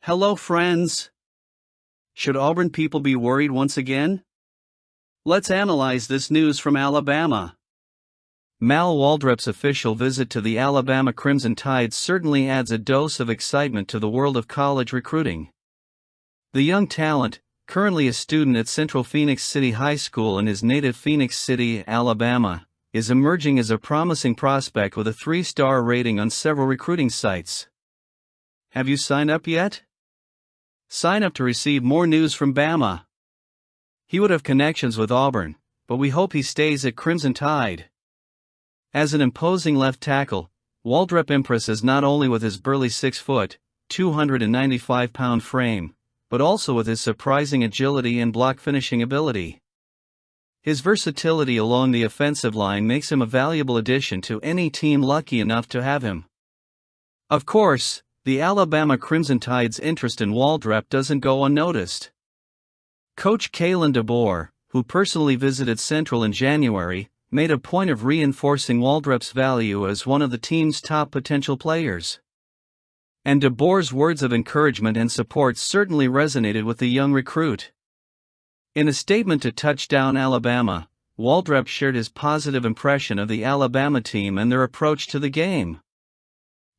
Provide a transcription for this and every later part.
Hello friends! Should Auburn people be worried once again? Let's analyze this news from Alabama. Mal Waldrop's official visit to the Alabama Crimson Tide certainly adds a dose of excitement to the world of college recruiting. The young talent, currently a student at Central Phoenix City High School in his native Phoenix City, Alabama, is emerging as a promising prospect with a 3-star rating on several recruiting sites. Have you signed up yet? Sign up to receive more news from Bama. He would have connections with Auburn, but we hope he stays at Crimson Tide. As an imposing left tackle, Waldrop impresses not only with his burly 6-foot, 295-pound frame, but also with his surprising agility and block finishing ability. His versatility along the offensive line makes him a valuable addition to any team lucky enough to have him. Of course, the Alabama Crimson Tide's interest in Waldrop doesn't go unnoticed. Coach Kalen DeBoer, who personally visited Central in January, made a point of reinforcing Waldrop's value as one of the team's top potential players. And DeBoer's words of encouragement and support certainly resonated with the young recruit. In a statement to Touchdown Alabama, Waldrop shared his positive impression of the Alabama team and their approach to the game.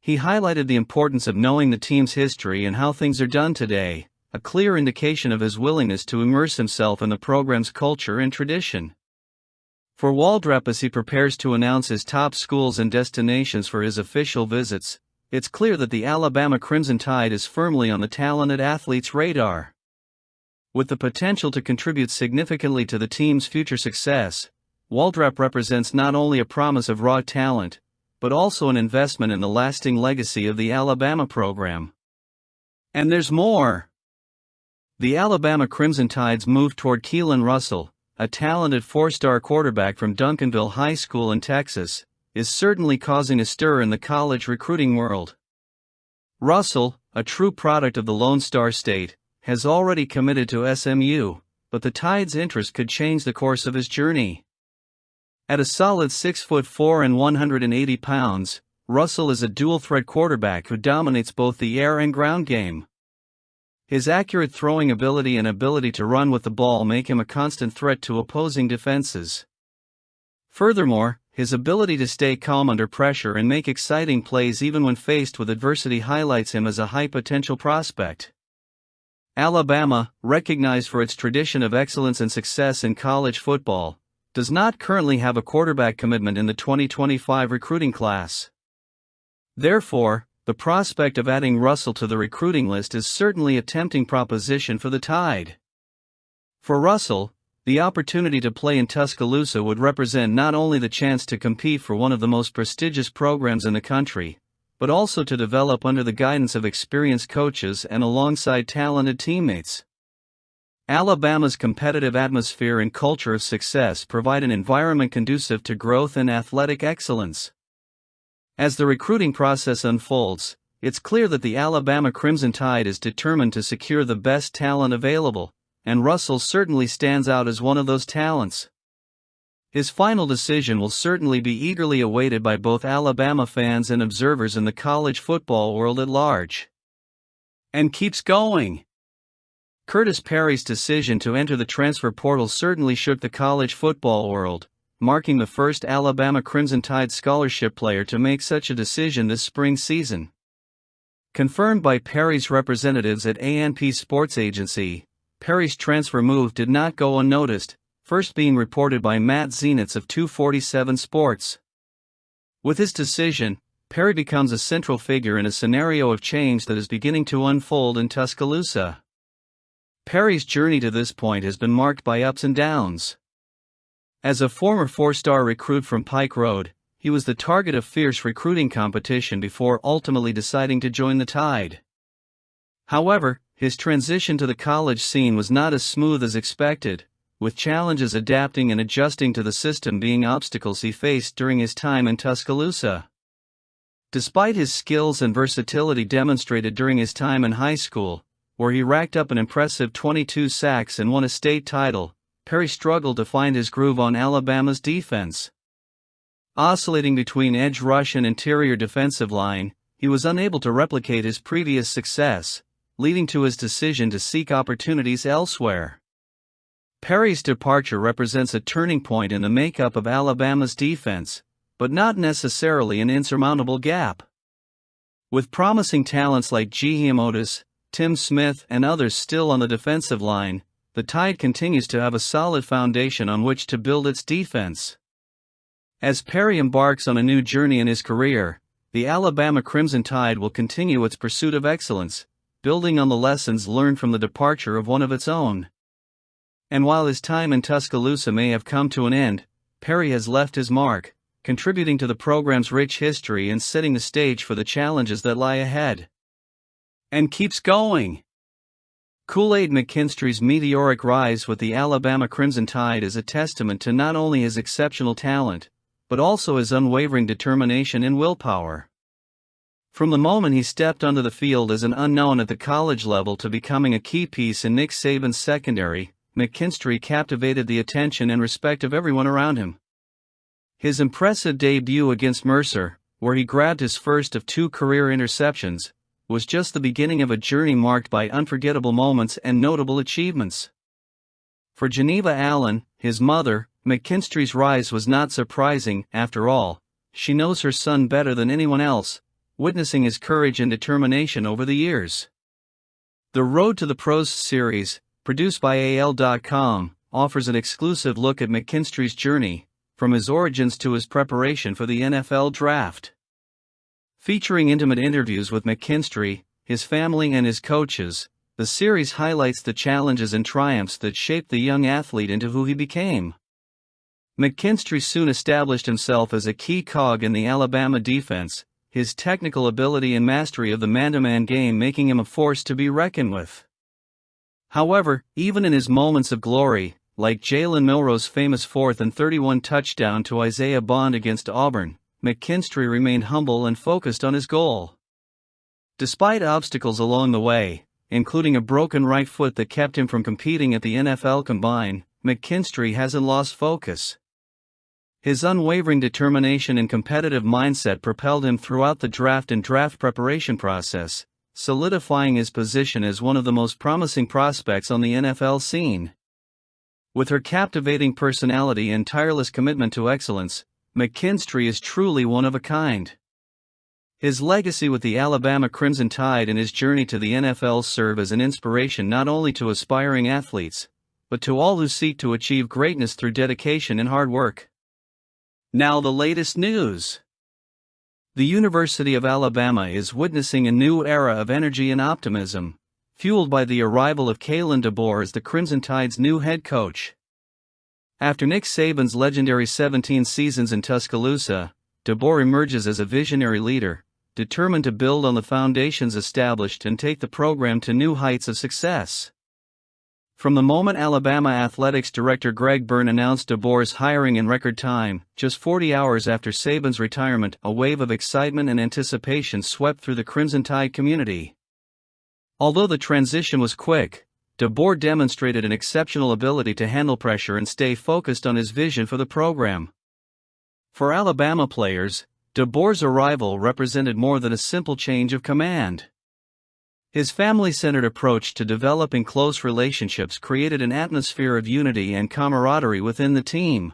He highlighted the importance of knowing the team's history and how things are done today, a clear indication of his willingness to immerse himself in the program's culture and tradition. For Waldrop, as he prepares to announce his top schools and destinations for his official visits, it's clear that the Alabama Crimson Tide is firmly on the talented athlete's radar. With the potential to contribute significantly to the team's future success, Waldrop represents not only a promise of raw talent, but also an investment in the lasting legacy of the Alabama program. And there's more! The Alabama Crimson Tide's move toward Keelan Russell, a talented 4-star quarterback from Duncanville High School in Texas, is certainly causing a stir in the college recruiting world. Russell, a true product of the Lone Star State, has already committed to SMU, but the Tide's interest could change the course of his journey. At a solid 6'4" and 180 pounds, Russell is a dual-threat quarterback who dominates both the air and ground game. His accurate throwing ability and ability to run with the ball make him a constant threat to opposing defenses. Furthermore, his ability to stay calm under pressure and make exciting plays even when faced with adversity highlights him as a high-potential prospect. Alabama, recognized for its tradition of excellence and success in college football, does not currently have a quarterback commitment in the 2025 recruiting class. Therefore, the prospect of adding Russell to the recruiting list is certainly a tempting proposition for the Tide. For Russell, the opportunity to play in Tuscaloosa would represent not only the chance to compete for one of the most prestigious programs in the country, but also to develop under the guidance of experienced coaches and alongside talented teammates. Alabama's competitive atmosphere and culture of success provide an environment conducive to growth and athletic excellence. As the recruiting process unfolds, it's clear that the Alabama Crimson Tide is determined to secure the best talent available, and Russell certainly stands out as one of those talents. His final decision will certainly be eagerly awaited by both Alabama fans and observers in the college football world at large. And keeps going. Curtis Perry's decision to enter the transfer portal certainly shook the college football world, marking the first Alabama Crimson Tide scholarship player to make such a decision this spring season. Confirmed by Perry's representatives at A&P Sports Agency, Perry's transfer move did not go unnoticed, first being reported by Matt Zenitz of 247 Sports. With his decision, Perry becomes a central figure in a scenario of change that is beginning to unfold in Tuscaloosa. Perry's journey to this point has been marked by ups and downs. As a former 4-star recruit from Pike Road, he was the target of fierce recruiting competition before ultimately deciding to join the Tide. However, his transition to the college scene was not as smooth as expected, with challenges adapting and adjusting to the system being obstacles he faced during his time in Tuscaloosa. Despite his skills and versatility demonstrated during his time in high school, where he racked up an impressive 22 sacks and won a state title, Perry struggled to find his groove on Alabama's defense. Oscillating between edge rush and interior defensive line, he was unable to replicate his previous success, leading to his decision to seek opportunities elsewhere. Perry's departure represents a turning point in the makeup of Alabama's defense, but not necessarily an insurmountable gap. With promising talents like Jaheim Oatis, Tim Smith, and others still on the defensive line, the Tide continues to have a solid foundation on which to build its defense. As Perry embarks on a new journey in his career, the Alabama Crimson Tide will continue its pursuit of excellence, building on the lessons learned from the departure of one of its own. And while his time in Tuscaloosa may have come to an end, Perry has left his mark, contributing to the program's rich history and setting the stage for the challenges that lie ahead. And keeps going. Kool-Aid McKinstry's meteoric rise with the Alabama Crimson Tide is a testament to not only his exceptional talent, but also his unwavering determination and willpower. From the moment he stepped onto the field as an unknown at the college level to becoming a key piece in Nick Saban's secondary, McKinstry captivated the attention and respect of everyone around him. His impressive debut against Mercer, where he grabbed his first of 2 career interceptions, was just the beginning of a journey marked by unforgettable moments and notable achievements. For Geneva Allen, his mother, McKinstry's rise was not surprising. After all, she knows her son better than anyone else, witnessing his courage and determination over the years. The Road to the Pros series, produced by AL.com, offers an exclusive look at McKinstry's journey, from his origins to his preparation for the NFL draft. Featuring intimate interviews with McKinstry, his family, and his coaches, the series highlights the challenges and triumphs that shaped the young athlete into who he became. McKinstry soon established himself as a key cog in the Alabama defense, his technical ability and mastery of the man-to-man game making him a force to be reckoned with. However, even in his moments of glory, like Jalen Milroe's famous 4th and 31 touchdown to Isaiah Bond against Auburn, McKinstry remained humble and focused on his goal. Despite obstacles along the way, including a broken right foot that kept him from competing at the NFL Combine, McKinstry hasn't lost focus. His unwavering determination and competitive mindset propelled him throughout the draft and draft preparation process, solidifying his position as one of the most promising prospects on the NFL scene. With her captivating personality and tireless commitment to excellence, McKinstry is truly one of a kind. His legacy with the Alabama Crimson Tide and his journey to the NFL serve as an inspiration not only to aspiring athletes, but to all who seek to achieve greatness through dedication and hard work. Now the latest news. The University of Alabama is witnessing a new era of energy and optimism, fueled by the arrival of Kalen DeBoer as the Crimson Tide's new head coach. After Nick Saban's legendary 17 seasons in Tuscaloosa, DeBoer emerges as a visionary leader, determined to build on the foundations established and take the program to new heights of success. From the moment Alabama Athletics Director Greg Byrne announced DeBoer's hiring in record time, just 40 hours after Saban's retirement, a wave of excitement and anticipation swept through the Crimson Tide community. Although the transition was quick, DeBoer demonstrated an exceptional ability to handle pressure and stay focused on his vision for the program. For Alabama players, DeBoer's arrival represented more than a simple change of command. His family-centered approach to developing close relationships created an atmosphere of unity and camaraderie within the team.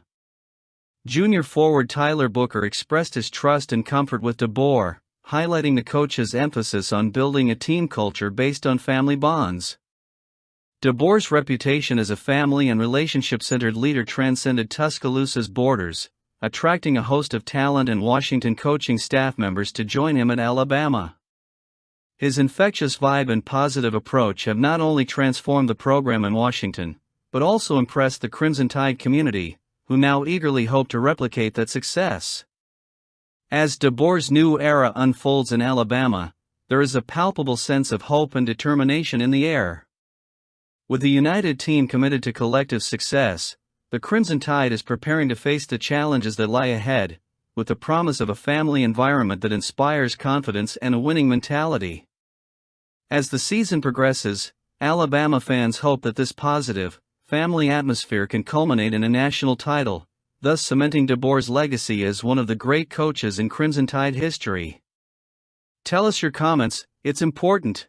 Junior forward Tyler Booker expressed his trust and comfort with DeBoer, highlighting the coach's emphasis on building a team culture based on family bonds. DeBoer's reputation as a family and relationship-centered leader transcended Tuscaloosa's borders, attracting a host of talent and Washington coaching staff members to join him at Alabama. His infectious vibe and positive approach have not only transformed the program in Washington, but also impressed the Crimson Tide community, who now eagerly hope to replicate that success. As DeBoer's new era unfolds in Alabama, there is a palpable sense of hope and determination in the air. With a united team committed to collective success, the Crimson Tide is preparing to face the challenges that lie ahead, with the promise of a family environment that inspires confidence and a winning mentality. As the season progresses, Alabama fans hope that this positive, family atmosphere can culminate in a national title, thus cementing DeBoer's legacy as one of the great coaches in Crimson Tide history. Tell us your comments, it's important.